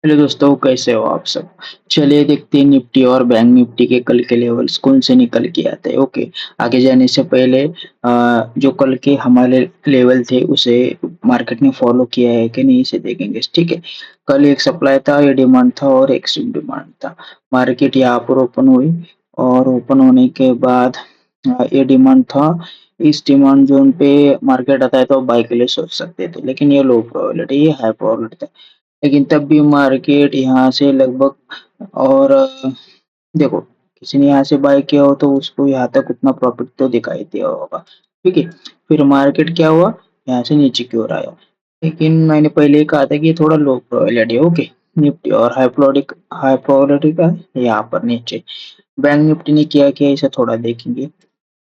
Hello दोस्तों, कैसे हो आप सब? चलिए देखते हैं निफ्टी और बैंक निफ्टी के कल के लेवल्स कौन से निकल के आते हैं। ओके, आगे जाने से पहले जो कल के हमारे लेवल थे उसे मार्केट ने फॉलो किया है कि नहीं इसे देखेंगे। ठीक है, कल एक सप्लाई था, ये डिमांड था और एक्सट्रीम डिमांड था। मार्केट यहाँ पर ओपन हुई और ओपन होने के बाद ये डिमांड था। इस डिमांड जोन पे मार्केट आता है तो बाय के लिए सोच सकते थे, लेकिन ये लो प्रोबेबिलिटी, ये हाई प्रोबेबिलिटी था। लेकिन तब भी मार्केट यहाँ से लगभग और देखो, किसी ने यहाँ से बाय किया हो तो उसको यहाँ तक उतना प्रॉफिट तो दिखाई दिया होगा। ठीक है, फिर मार्केट क्या हुआ, यहाँ से नीचे की ओर आया। लेकिन मैंने पहले ही कहा था कि ये थोड़ा लो प्रोबेबिलिटी है। ओके, निफ्टी और हाई प्रोबेबिलिटी का है यहाँ पर नीचे। बैंक निफ्टी ने क्या किया इसे थोड़ा देखेंगे।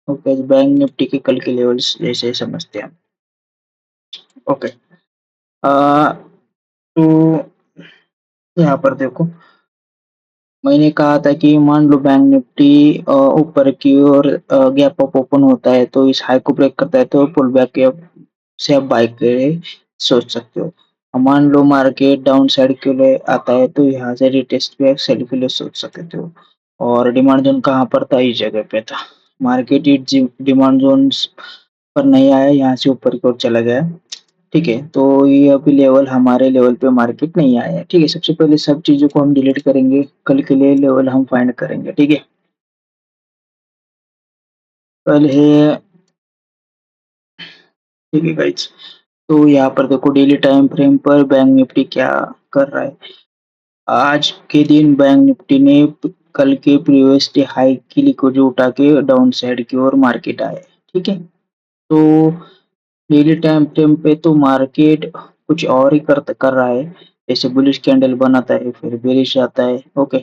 ओके, बैंक निफ्टी के कल के लेवल्स जैसे समझते हैं। ओके, तो यहाँ पर देखो, मैंने कहा था कि मान लो बैंक निफ्टी ऊपर की ओर गैप अप ओपन होता है तो इस हाई को ब्रेक करता है तो पुल बैक गैप से आप बाय के लिए सोच सकते हो। मान लो मार्केट डाउन साइड के लिए आता है तो यहाँ से रिटेस्ट पे सेल के लिए सोच सकते हो। और डिमांड जोन कहाँ पर था, इस जगह पे था। मार्केट डिमांड जोन पर नहीं आया, यहाँ से ऊपर की ओर चला गया। ठीक है, तो ये अभी लेवल हमारे लेवल पे मार्केट नहीं आया है। ठीक है, सबसे पहले सब चीज़ों को हम डिलीट करेंगे, कल के लिए लेवल हम फाइंड करेंगे। ठीक है, पहले ठीक है गाइस, तो यहाँ पर देखो डेली टाइम फ्रेम पर बैंक निफ्टी क्या कर रहा है। आज के दिन बैंक निफ्टी ने कल के प्रीवियस डे हाई की लिक्विडिटी उठा के डाउन साइड की ओर मार्केट आया है। ठीक है, तो डेली टाइम फ्रेम पे तो मार्केट कुछ और ही कर रहा है। जैसे बुलिश कैंडल बनाता है फिर बेरिश आता है। ओके,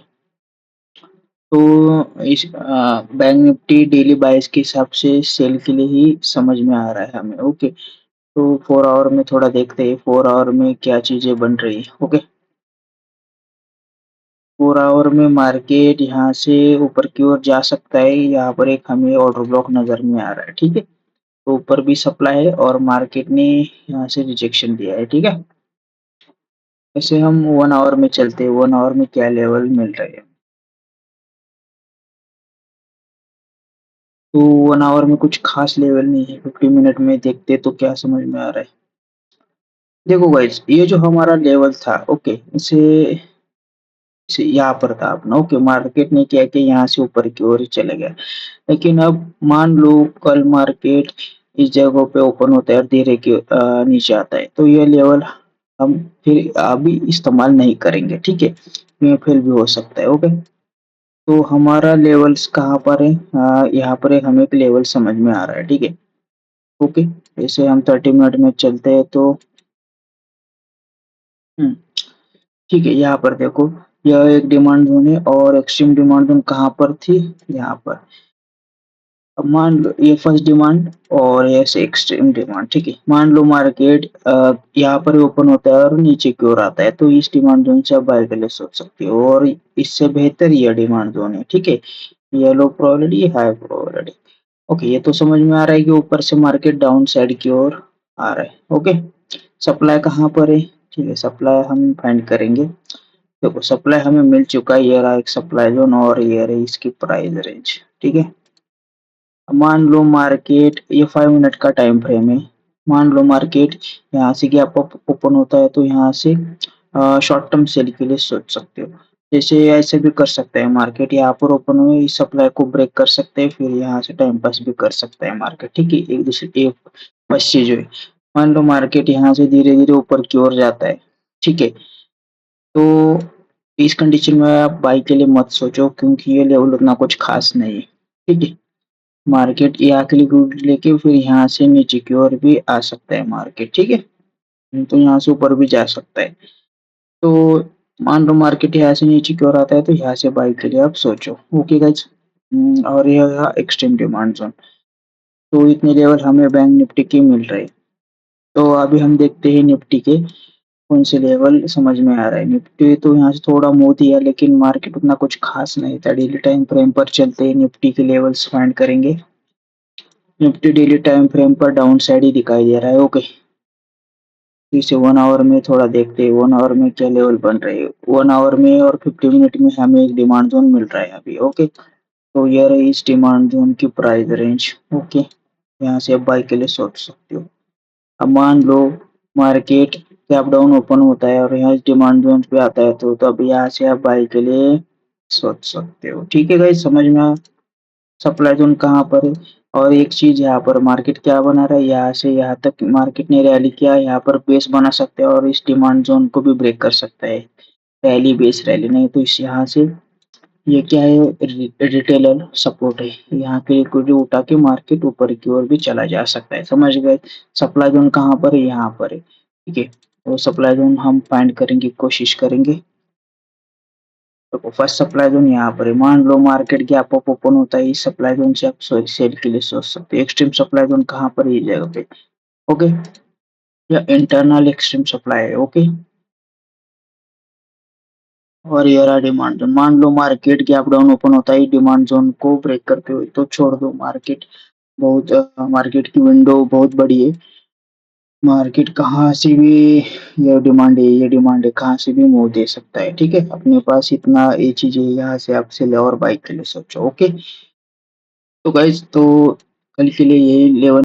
तो इस बैंक निफ्टी डेली बायस के हिसाब से सेल के लिए ही समझ में आ रहा है हमें। ओके, तो 4 आवर में थोड़ा देखते हैं 4 आवर में क्या चीजें बन रही है। ओके, 4 आवर में मार्केट यहाँ से ऊपर की ओर जा सकता है। यहाँ पर एक हमें ऑर्डर ब्लॉक नजर में आ रहा है। ठीक है, तो ऊपर भी सप्लाई है और मार्केट ने यहाँ से रिजेक्शन दिया है। ठीक है, वैसे हम 1 आवर में चलते हैं, 1 आवर में क्या लेवल मिल रहे हैं। तो 1 आवर में कुछ खास लेवल नहीं है, 50 मिनट में देखते तो क्या समझ में आ रहा है। देखो गाइस, ये जो हमारा लेवल था, ओके, इसे इसे यहाँ पर था अपना। ओके, मार्केट ने क्या किया, यहाँ से ऊपर की ओर ही चले गया। लेकिन अब मान लो कल मार्केट इस जगह पे ओपन होता है और धीरे के नीचे आता है तो ये लेवल हम फिर अभी इस्तेमाल नहीं करेंगे। ठीक है, ये फेल भी हो सकता है। ओके, तो हमारा लेवल्स कहाँ पर है, यहाँ पर एक हमें एक लेवल समझ में आ रहा है। ठीक है, ओके, जैसे हम 30 मिनट में चलते हैं तो हुँ, ठीक है, यहाँ पर देखो, यह एक डिमांड ज़ोन है और एक्सट्रीम डिमांड ज़ोन कहाँ पर थी? यहाँ पर। अब मान लो ये फर्स्ट डिमांड और ये एक्सट्रीम डिमांड। ठीक है, मान लो मार्केट यहाँ पर ओपन होता है और नीचे की ओर आता है तो इस डिमांड ज़ोन से आप बाय के लिए सोच सकते हो और इससे बेहतर ये डिमांड ज़ोन है। ठीक है, ये लो प्रोबेबिलिटी, हाई प्रोबेबिलिटी। ओके, ये तो समझ में आ रहा है कि ऊपर से मार्केट डाउन साइड की ओर आ रहा है। ओके, सप्लाई कहाँ पर है? ठीक है, सप्लाई हम फाइंड करेंगे। देखो, सप्लाई हमें मिल चुका है, ये रहा एक सप्लाई ज़ोन और ये रही इसकी प्राइस रेंज। ठीक है, अब मान लो मार्केट ये 5 मिनट का टाइम फ्रेम है। मान लो मार्केट यहाँ से गैप अप ओपन होता है तो यहाँ से शॉर्ट टर्म सेल के लिए सोच सकते हो। जैसे ऐसे भी कर सकते हैं, मार्केट यहाँ पर ओपन हुए इस सप्लाई को ब्रेक कर सकते हैं फिर यहाँ से टाइम पास भी कर सकता है मार्केट। ठीक है, एक दूसरे एक बस चीज है। मान लो मार्केट यहाँ से धीरे धीरे ऊपर की ओर जाता है। ठीक है, तो इस कंडीशन में आप बाई के लिए मत सोचो क्योंकि ये लेवल उतना कुछ खास नहीं है। ठीक है, मार्केट ये आखिरी रूट लेके फिर यहाँ से नीचे की ओर भी आ सकता है मार्केट। ठीक है, तो यहाँ से ऊपर भी जा सकता है। तो मान लो मार्केट यहाँ से नीचे की ओर आता है तो यहाँ से बाई के लिए आप सोचो। ओके गाइज, और यह रहा एक्सट्रीम डिमांड जोन। तो इतने लेवल हमें बैंक निफ्टी के मिल रहे हैं। तो अभी हम देखते हैं निफ्टी के कौन से लेवल समझ में आ रहा है। निफ्टी तो यहाँ से थोड़ा मुँह दिया लेकिन मार्केट उतना कुछ खास नहीं था। डेली टाइम फ्रेम पर चलते ही निफ्टी के लेवल्स फाइंड करेंगे। निफ्टी डेली टाइम फ्रेम पर डाउन साइड ही दिखाई दे रहा है। ओके, इसे 1 आवर में थोड़ा देखते हैं 1 आवर में क्या लेवल बन रहे हैं। 1 आवर में और 50 मिनट में हमें एक डिमांड ज़ोन मिल रहा है अभी, ओके। तो ये रही इस डिमांड ज़ोन की प्राइस रेंज, ओके। यहाँ से आप बाय के लिए सोच सकते हो। अब मान लो मार्केट गैप डाउन ओपन होता है और यहाँ इस डिमांड ज़ोन पे आता है तो अब यहाँ से आप बाय के लिए सोच सकते हो। ठीक है गाइस, समझ में आया? सप्लाई ज़ोन कहाँ पर है? और एक चीज़ यहाँ पर मार्केट क्या बना रहा है, यहाँ से यहाँ तक मार्केट ने रैली किया, यहाँ पर बेस बना सकते हैं और इस डिमांड ज़ोन को भी ब्रेक कर सकता है। रैली बेस रैली नहीं तो इस यहाँ से ये क्या है रिटेलर सपोर्ट है। यहाँ के लिक्विडिटी उठा के मार्केट ऊपर की ओर भी चला जा सकता है। समझ गए? सप्लाई ज़ोन कहाँ पर है? यहाँ पर है। ठीक है? वो सप्लाई ज़ोन हम फाइंड करेंगे, कोशिश करेंगे। तो फर्स्ट सप्लाई ज़ोन यहाँ पर है। मान लो मार्केट गैप अप ओपन होता है, इस सप्लाई ज़ोन से आप सेल के लिए सोच सकते हो। एक्सट्रीम सप्लाई ज़ोन कहाँ पर है? इस जगह पे। ओके? या इंटरनल एक्सट्रीम सप्लाई है। ओके? और ये रहा डिमांड ज़ोन। मान लो मार्केट गैप डाउन ओपन होता है डिमांड ज़ोन को ब्रेक करते हुए, तो छोड़ दो मार्केट। मार्केट की विंडो बहुत बड़ी है। मार्केट कहाँ से भी ये डिमांड है कहाँ से भी मूव दे सकता है। ठीक है? अपने पास इतना ये चीज़ है, यहाँ से आप सेल और बाय के लिए सोचो। ओके? तो गाइस तो कल के लिए यही लेवल